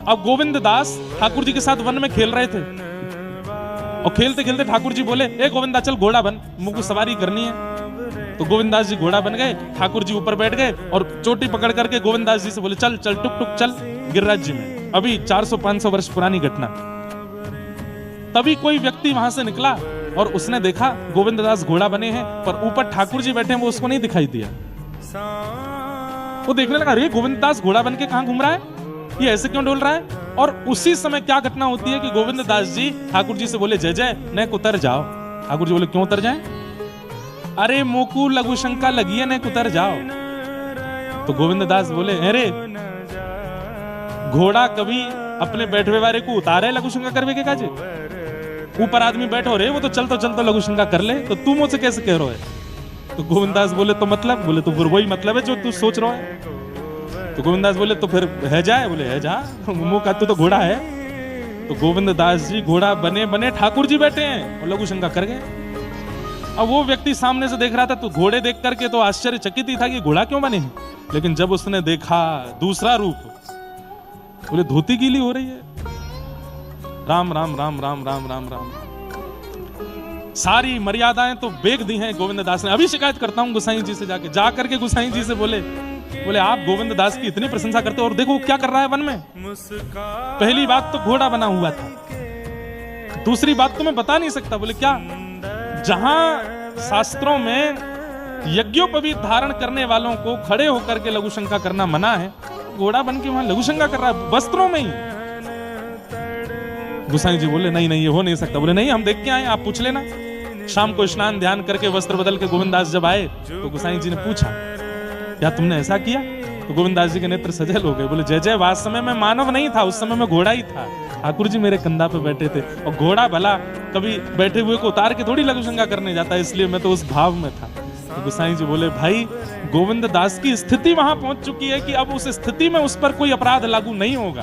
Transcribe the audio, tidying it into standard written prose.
अब गोविंद दास ठाकुर जी के साथ वन में खेल रहे थे और खेलते खेलते ठाकुर जी बोले, ए गोविंदा चल घोड़ा बन, मुझको सवारी करनी है। तो गोविंदास जी घोड़ा बन गए, ठाकुर जी ऊपर बैठ गए और चोटी पकड़ करके गोविंदास जी से बोले, चल चल टुक टुक चल गिरिराज जी में। अभी 400-500 वर्ष पुरानी घटना। तभी कोई व्यक्ति वहां से निकला और उसने देखा गोविंद दास घोड़ा बने हैं पर ऊपर ठाकुर जी बैठे हैं, वो उसको नहीं दिखाई दिया। वो देखने लगा, अरे गोविंद दास घोड़ा बन के कहां घूम रहा है, ये ऐसे क्यों डोल रहा है। और उसी समय क्या घटना होती है कि गोविंद दास जी ठाकुर जी से बोले, जय जय न उतर जाओ। ठाकुर जी बोले, क्यों उतर जाएं? अरे मोकू लघु शंका लगी है, न उतर जाओ। तो गोविंद दास बोले, अरे घोड़ा कभी अपने बैठवे वाले को उतारे लघु शंका करवे के काजे? ऊपर आदमी बैठो रे, वो तो चलता लघु शंका कर ले, तो तू मुझसे कैसे कह रहा है? तो गोविंदास बोले, तो मतलब? बोले, तो फिर वही मतलब है जो तू सोच रहा है। तो गोविंदास बोले, तो फिर है जाए? बोले, है जा, मुंह का तू तो घोड़ा है। तो गोविंद दास जी घोड़ा बने बने ठाकुर जी बैठे हैं और लघु शंका कर गए। अब वो व्यक्ति सामने से देख रहा था, तो घोड़े देख करके तो आश्चर्यचकित ही था कि घोड़ा क्यों बने हैं। लेकिन जब उसने देखा दूसरा रूप, बोले धोती गीली हो रही है। राम राम राम राम राम राम राम। सारी मर्यादाएं तो बेच दी हैं गोविंद दास ने। अभी शिकायत करता हूं गोसाई जी से, जा करके गोसाई जी से बोले आप गोविंद दास की इतनी प्रशंसा करते हो और देखो क्या कर रहा है वन में। पहली बात तो घोड़ा बना हुआ था, दूसरी बात तो मैं बता नहीं सकता। बोले क्या? जहां शास्त्रों में यज्ञोपवीत धारण करने वालों को खड़े होकर के लघु शंका करना मना है, घोड़ा बन के वहां लघु शंका कर रहा है वस्त्रों में ही। गोसाई जी बोले, नहीं नहीं ये हो नहीं सकता। बोले, नहीं हम देख के आए, आप पूछ लेना। शाम को स्नान ध्यान करके वस्त्र बदल के गोविंद दास जब आए तो गोसाई जी ने पूछा, क्या तुमने ऐसा किया? तो गोविंद दास जी के नेत्र सजल हो गए। बोले, जय जय, वास्तव समय मैं मानव नहीं था, उस समय मैं घोड़ा ही था। ठाकुर जी मेरे कंधा पे बैठे थे और घोड़ा भला कभी बैठे हुए को उतार के थोड़ी लघु शंका करने जाता है, इसलिए मैं तो उस भाव में था। तो गोसाई जी बोले, भाई गोविंद दास की स्थिति वहां पहुंच चुकी है कि अब उस स्थिति में उस पर कोई अपराध लागू नहीं होगा।